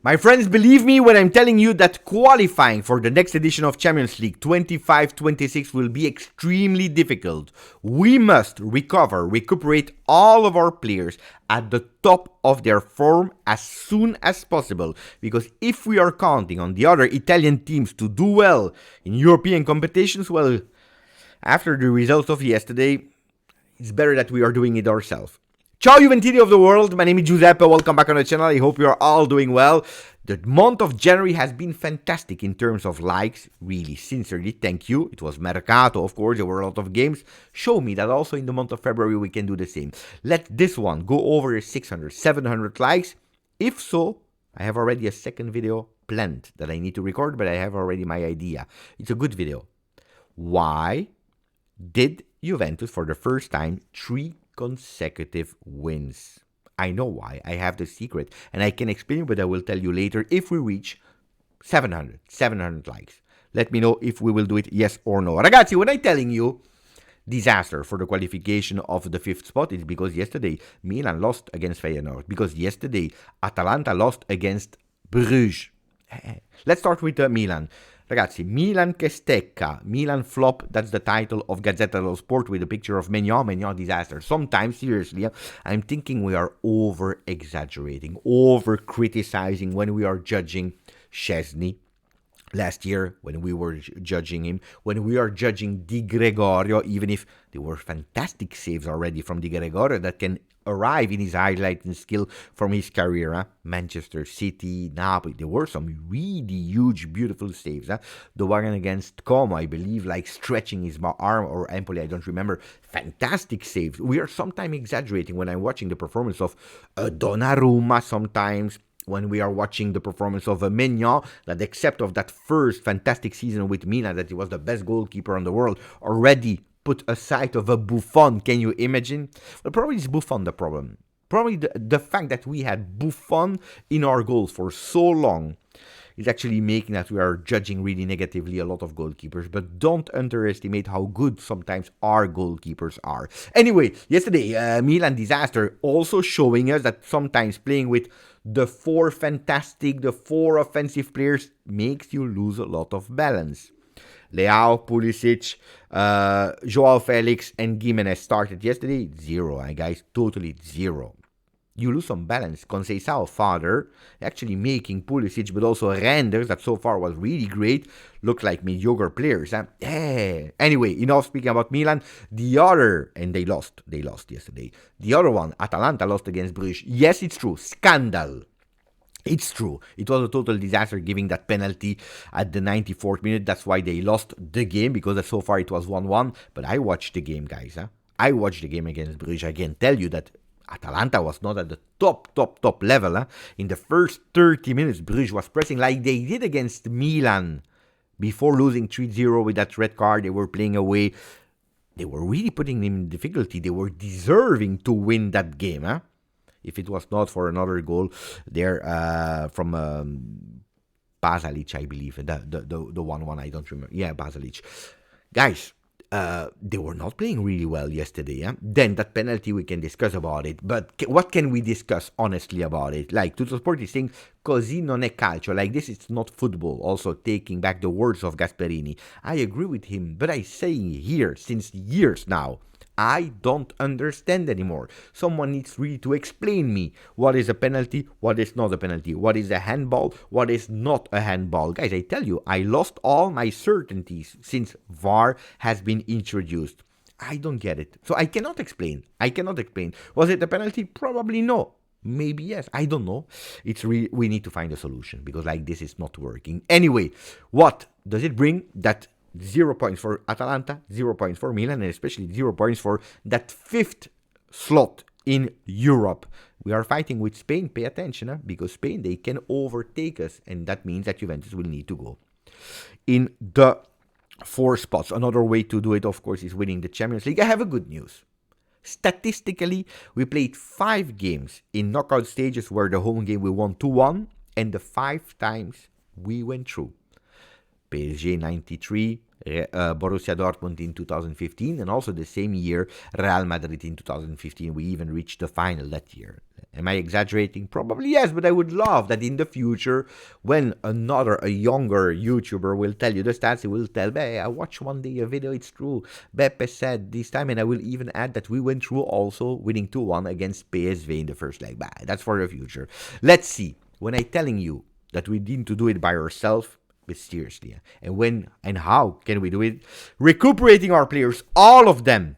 My friends, believe me when I'm telling you that qualifying for the next edition of Champions League 25-26 will be extremely difficult. We must recuperate all of our players at the top of their form as soon as possible. Because if we are counting on the other Italian teams to do well in European competitions, well, after the results of yesterday, it's better that we are doing it ourselves. Ciao Juventini of the world, my name is Giuseppe, welcome back on the channel, I hope you are all doing well. The month of January has been fantastic in terms of likes, really, sincerely, thank you. It was Mercato, of course, there were a lot of games. Show me that also in the month of February we can do the same. Let this one go over 600, 700 likes. If so, I have already a second video planned that I need to record, but I have already my idea. It's a good video. Why did Juventus, for the first time, 3 consecutive wins? I know why. I have the secret. And I can explain, but I will tell you later if we reach 700 likes. Let me know if we will do it, yes or no. Ragazzi, when I'm telling you disaster for the qualification of the 5th spot, it's because yesterday Milan lost against Feyenoord. Because yesterday Atalanta lost against Bruges. Let's start with Milan. Ragazzi, Milan che stecca, Milan flop, that's the title of Gazzetta dello Sport with a picture of Maignan disaster. Sometimes, seriously, I'm thinking we are over-exaggerating, over-criticizing when we are judging Szczesny. Last year, when we were judging him, when we are judging Di Gregorio, even if there were fantastic saves already from Di Gregorio that can arrive in his highlighting skill from his career. Manchester City, Napoli, there were some really huge, beautiful saves. The one against Como, I believe, like stretching his arm, or Empoli, I don't remember. Fantastic saves. We are sometimes exaggerating when I'm watching the performance of Donnarumma sometimes. When we are watching the performance of Maignan, that except of that first fantastic season with Milan, that he was the best goalkeeper in the world, already put aside of a Buffon. Can you imagine? Well, probably it's Buffon the problem. Probably the fact that we had Buffon in our goals for so long is actually making that we are judging really negatively a lot of goalkeepers. But don't underestimate how good sometimes our goalkeepers are. Anyway, yesterday, Milan disaster also showing us that sometimes playing with the 4 offensive players makes you lose a lot of balance. Leao, Pulisic, Joao Felix, and Gimenez started yesterday. 0, guys, totally 0. You lose some balance. Conceição, father, actually making Pulisic, but also Reinders, that so far was really great, look like mediocre players. Anyway, enough speaking about Milan. The other, and they lost yesterday. The other one, Atalanta lost against Bruges. Yes, it's true. Scandal. It's true. It was a total disaster giving that penalty at the 94th minute. That's why they lost the game, because so far it was 1-1. But I watched the game, guys. I watched the game against Bruges. I can tell you that Atalanta was not at the top level. In the first 30 minutes, Bruges was pressing like they did against Milan. Before losing 3-0 with that red card, they were playing away. They were really putting them in difficulty. They were deserving to win that game. If it was not for another goal there from Pasalic, I believe. The 1-1, I don't remember. Yeah, Pasalic. Guys, they were not playing really well yesterday. Then that penalty, we can discuss about it. But what can we discuss honestly about it? Like, Tuttosport is saying, così non è calcio. Like, this is not football. Also taking back the words of Gasperini. I agree with him, but I say here since years now, I don't understand anymore. Someone needs really to explain me what is a penalty, what is not a penalty, what is a handball, what is not a handball. Guys, I tell you, I lost all my certainties since VAR has been introduced. I don't get it. So I cannot explain. Was it a penalty? Probably no. Maybe yes. I don't know. We need to find a solution, because like this is not working. Anyway, what does it bring? That 0 points for Atalanta, 0 points for Milan, and especially 0 points for that 5th slot in Europe. We are fighting with Spain. Pay attention, because Spain, they can overtake us, and that means that Juventus will need to go in the 4 spots. Another way to do it, of course, is winning the Champions League. I have a good news. Statistically, we played 5 games in knockout stages where the home game we won 2-1, and the 5 times we went through. PSG 93, Borussia Dortmund in 2015, and also the same year, Real Madrid in 2015. We even reached the final that year. Am I exaggerating? Probably yes, but I would love that in the future, when a younger YouTuber will tell you the stats, he will tell, hey, I watched one day a video, it's true. Beppe said this time, and I will even add that we went through also winning 2-1 against PSV in the first leg. But that's for the future. Let's see. When I'm telling you that we need to do it by ourselves, but seriously, and when and how can we do it? Recuperating our players, all of them,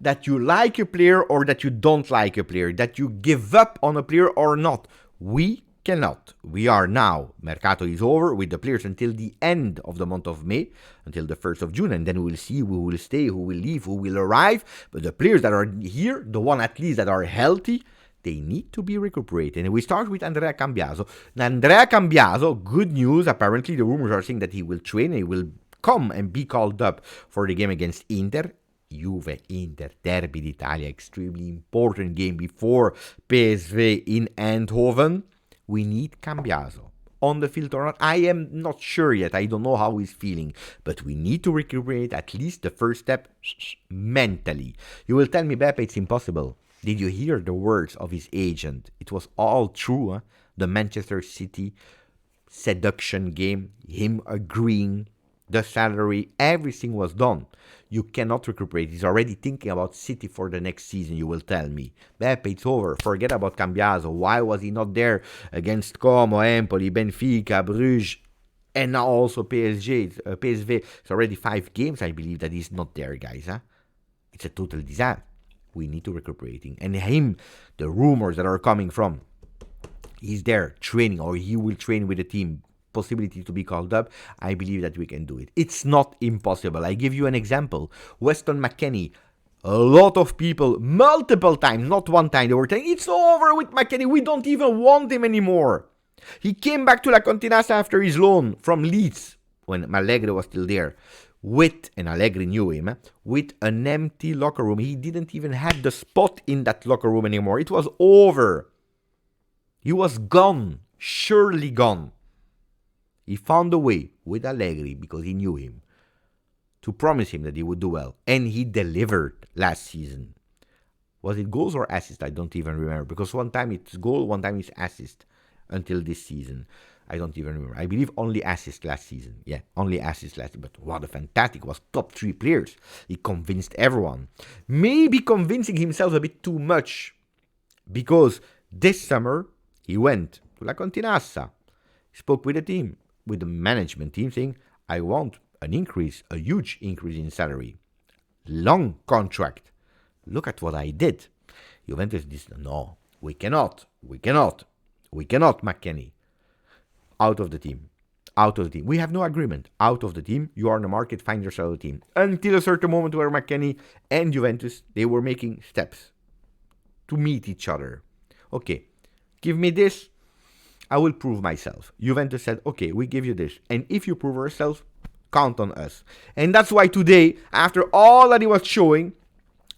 that you like a player or that you don't like a player, that you give up on a player or not. We cannot. We are now, Mercato is over with the players until the end of the month of May, until the 1st of June, and then we'll see who will stay, who will leave, who will arrive. But the players that are here, the one at least that are healthy, they need to be recuperated. And we start with Andrea Cambiaso. Now, Andrea Cambiaso, good news, apparently the rumors are saying that he will train, he will come and be called up for the game against Inter. Juve, Inter, Derby d'Italia, extremely important game before PSV in Eindhoven. We need Cambiaso on the field or not. I am not sure yet. I don't know how he's feeling, but we need to recuperate at least the first step mentally. You will tell me, Beppe, it's impossible. Did you hear the words of his agent? It was all true. Huh? The Manchester City seduction game, him agreeing, the salary, everything was done. You cannot recuperate. He's already thinking about City for the next season, you will tell me. Beppe, it's over. Forget about Cambiaso. Why was he not there against Como, Empoli, Benfica, Bruges, and now also PSV? It's already 5 games, I believe, that he's not there, guys. Huh? It's a total disaster. We need to recuperating. And him, the rumors that are coming from, he's there training, or he will train with the team, possibility to be called up. I believe that we can do it. It's not impossible. I give you an example. Weston McKennie, a lot of people, multiple times, not one time, they were saying, it's over with McKennie. We don't even want him anymore. He came back to La Continassa after his loan from Leeds, when Allegri was still there, and Allegri knew him, with an empty locker room. He didn't even have the spot in that locker room anymore. It was over. He was gone, surely gone. He found a way with Allegri, because he knew him, to promise him that he would do well. And he delivered last season. Was it goals or assists? I don't even remember. Because one time it's goal, one time it's assist. Until this season. I don't even remember. I believe only assist last season. Yeah, only assist last season. But what a fantastic. Was top 3 players. He convinced everyone. Maybe convincing himself a bit too much. Because this summer, he went to La Continassa. Spoke with the team, with the management team, saying, I want an increase, a huge increase in salary. Long contract. Look at what I did. Juventus said, no, we cannot, McKennie. Out of the team. We have no agreement. Out of the team. You are on the market, find yourself a team. Until a certain moment where McKennie and Juventus, they were making steps to meet each other. Okay, give me this, I will prove myself. Juventus said, okay, we give you this. And if you prove yourself, count on us. And that's why today, after all that he was showing,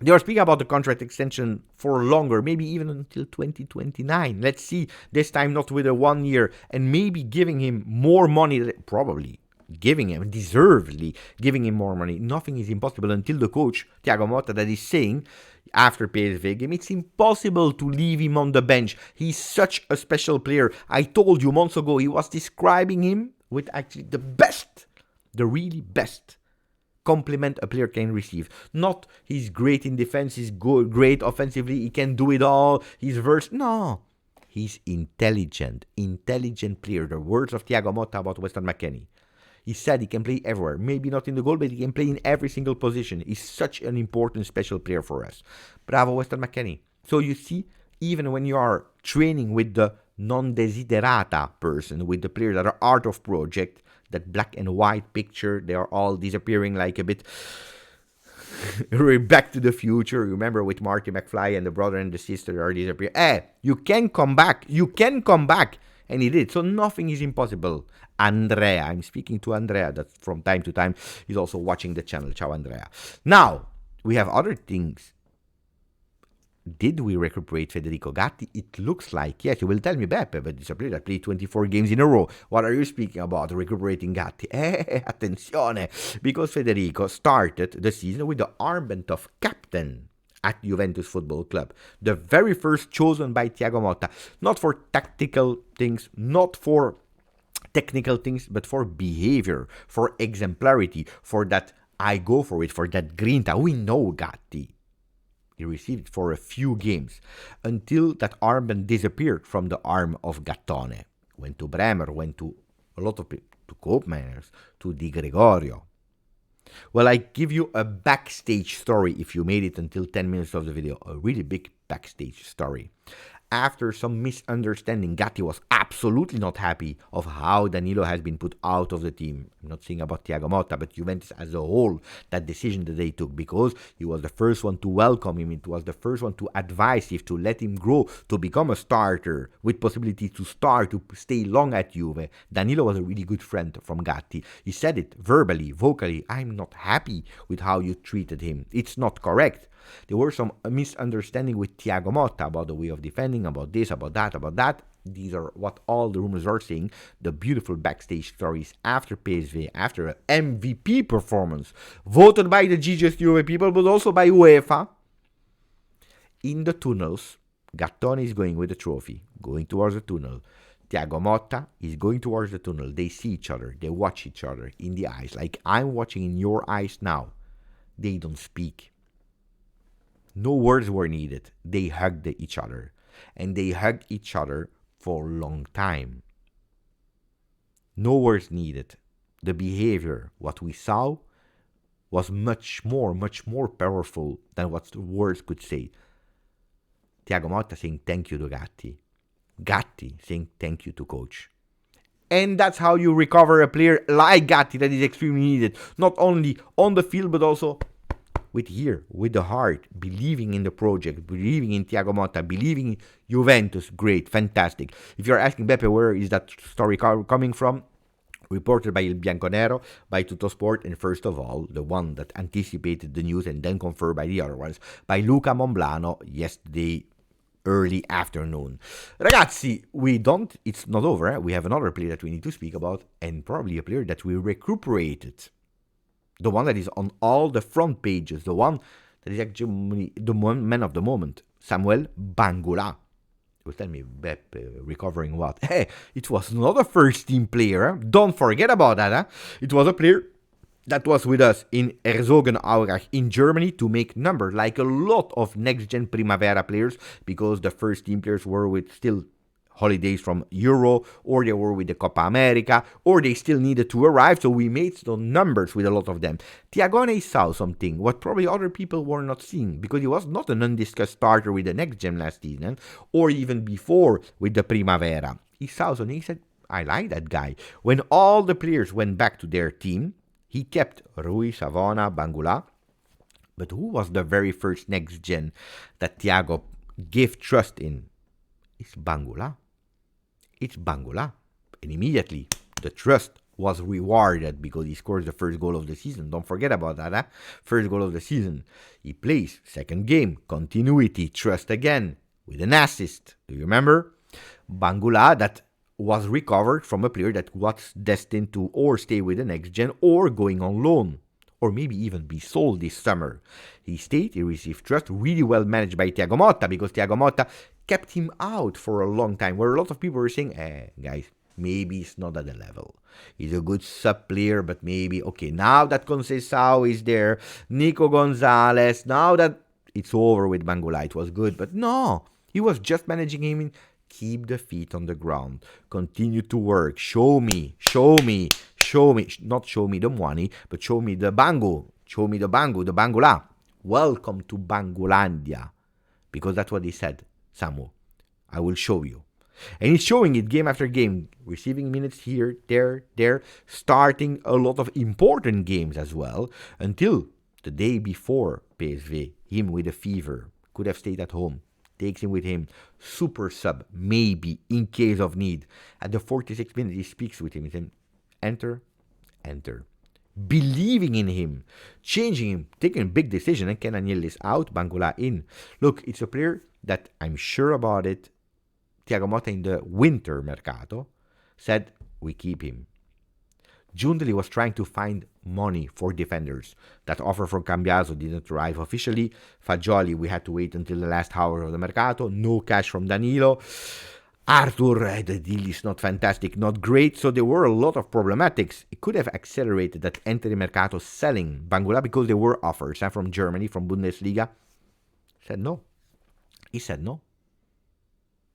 they were speaking about the contract extension for longer, maybe even until 2029. Let's see, this time not with a 1 year, and maybe giving him more money, probably giving him, deservedly giving him more money. Nothing is impossible until the coach, Thiago Motta, that is saying, after PSV game, it's impossible to leave him on the bench. He's such a special player. I told you months ago, he was describing him with actually the best, the really best compliment a player can receive. Not he's great in defense, he's good, great offensively, he can do it all, he's versatile. No, he's intelligent player. The words of Thiago Motta about Weston McKennie. He said he can play everywhere. Maybe not in the goal, but he can play in every single position. He's such an important, special player for us. Bravo, Weston McKennie. So you see, even when you are training with the non-desiderata person, with the players that are out of project, that black and white picture, they are all disappearing like a bit Back to the Future. Remember with Marty McFly and the brother and the sister are disappearing. You can come back. And he did. So nothing is impossible. Andrea, I'm speaking to Andrea, that from time to time is also watching the channel. Ciao, Andrea. Now, we have other things. did we recuperate Federico Gatti? It looks like yes. You will tell me, Beppe, but it's a player that played 24 games in a row. What are you speaking about, recuperating Gatti? Attenzione! Because Federico started the season with the armband of captain at Juventus Football Club. The very first chosen by Thiago Motta. Not for tactical things, not for technical things, but for behavior, for exemplarity, for that I go for it, for that grinta. We know Gatti. He received it for a few games until that armband disappeared from the arm of Gattone. Went to Bremer, went to a lot of people, to Koopmeiners, to Di Gregorio. Well, I give you a backstage story if you made it until 10 minutes of the video. A really big backstage story. After some misunderstanding, Gatti was absolutely not happy of how Danilo has been put out of the team. I'm not saying about Thiago Motta, but Juventus as a whole, that decision that they took, because he was the first one to welcome him. It was the first one to advise him, to let him grow, to become a starter, with possibility to start, to stay long at Juve. Danilo was a really good friend from Gatti. He said it verbally, vocally, I'm not happy with how you treated him. It's not correct. There were some misunderstanding with Thiago Motta about the way of defending, about this, about that, about that. These are what all the rumors are saying. The beautiful backstage stories after PSV, after an MVP performance, voted by the GJustjuve people, but also by UEFA. In the tunnels, Gattone is going with the trophy, going towards the tunnel. Thiago Motta is going towards the tunnel. They see each other. They watch each other in the eyes, like I'm watching in your eyes now. They don't speak. No words were needed. They hugged each other. And they hugged each other for a long time. No words needed. The behavior, what we saw, was much more powerful than what the words could say. Thiago Motta saying thank you to Gatti. Gatti saying thank you to coach. And that's how you recover a player like Gatti that is extremely needed. Not only on the field, but also with the heart, believing in the project, believing in Thiago Motta, believing in Juventus. Great, fantastic. If you're asking, Beppe, where is that story coming from? Reported by Il Bianconero, by Tuttosport, and first of all, the one that anticipated the news and then confirmed by the other ones, by Luca Monblano yesterday early afternoon. Ragazzi, it's not over. We have another player that we need to speak about, and probably a player that we recuperated. The one that is on all the front pages, the one that is actually the man of the moment, Samuel Bangoula. You will tell me, Beppe, recovering what? Hey, it was not a first-team player. Don't forget about that. It was a player that was with us in Herzogenaurach in Germany to make numbers, like a lot of next-gen Primavera players, because the first-team players were with still holidays from Euro, or they were with the Copa America, or they still needed to arrive, so we made some numbers with a lot of them. Thiagone saw something, what probably other people were not seeing, because he was not an undiscussed starter with the next gen last season, or even before with the Primavera. He saw something, he said, I like that guy. When all the players went back to their team, he kept Rui, Savona, Bangoula, but who was the very first next gen that Thiago gave trust in? It's Bangoula. It's Bangoula. And immediately, the trust was rewarded because he scores the first goal of the season. Don't forget about that. First goal of the season. He plays. Second game. Continuity. Trust again. With an assist. Do you remember? Bangoula that was recovered from a player that was destined to or stay with the next gen or going on loan. Or maybe even be sold this summer. He stayed. He received trust. Really well managed by Thiago Motta, because Thiago Motta kept him out for a long time, where a lot of people were saying, guys, maybe it's not at the level. He's a good sub-player, but maybe, okay, now that Conceição is there, Nico Gonzalez, now that it's over with Bangoula, it was good, but no, he was just managing him. Keep the feet on the ground, continue to work, show me, not show me the money, but show me the bango, the Bangoula. Welcome to Bangolandia, because that's what he said. Samu, I will show you. And he's showing it game after game, receiving minutes here, there, starting a lot of important games as well, until the day before PSV, him with a fever, could have stayed at home, takes him with him, super sub, maybe, in case of need. At the 46th minute, he speaks with him, he said, enter. believing in him, changing him, taking a big decision, and Kenan is out, Bangula in. Look, it's a player that I'm sure about it. Thiago Motta in the winter mercato said, we keep him. Giuntoli was trying to find money for defenders. That offer from Cambiaso didn't arrive officially. Fagioli, we had to wait until the last hour of the mercato. No cash from Danilo. Arthur, the deal is not fantastic, not great, so there were a lot of problematics. It could have accelerated that entry mercato selling Bangula because there were offers from Germany, from Bundesliga. Said no. He said no.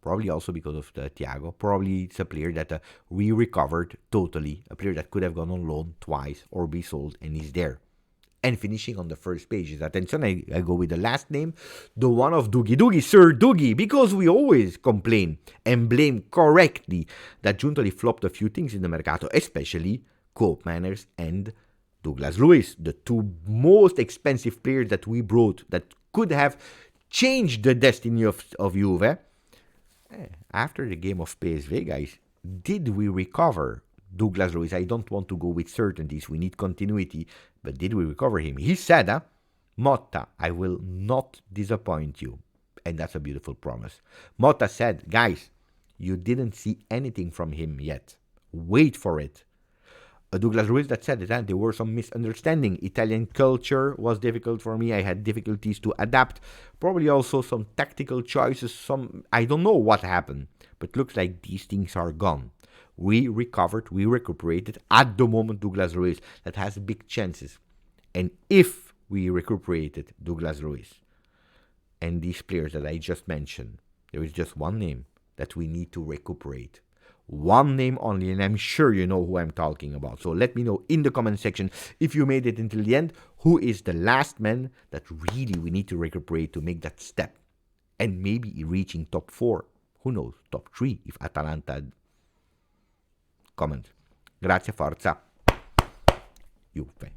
Probably also because of the Thiago. Probably it's a player that we recovered totally. A player that could have gone on loan twice or be sold, and he's there. And finishing on the first page is attention. I go with the last name, the one of Dougie, Sir Dougie, because we always complain and blame correctly that Giuntoli flopped a few things in the mercato, especially Koopmeiners and Douglas Luiz, the two most expensive players that we brought that could have changed the destiny of Juve. After the game of PSV, guys, did we recover Douglas Luiz? I don't want to go with certainties. We need continuity. But did we recover him? He said, Motta, I will not disappoint you. And that's a beautiful promise. Motta said, guys, you didn't see anything from him yet. Wait for it. Douglas Luiz that said it, there were some misunderstanding. Italian culture was difficult for me. I had difficulties to adapt. Probably also some tactical choices. I don't know what happened. But looks like these things are gone. We recovered, we recuperated at the moment Douglas Luiz that has big chances. And if we recuperated Douglas Luiz and these players that I just mentioned, there is just one name that we need to recuperate. One name only, and I'm sure you know who I'm talking about. So let me know in the comment section if you made it until the end, who is the last man that really we need to recuperate to make that step. And maybe reaching top 4. Who knows? Top 3 if Atalanta. Comment. Grazie, forza. Juve.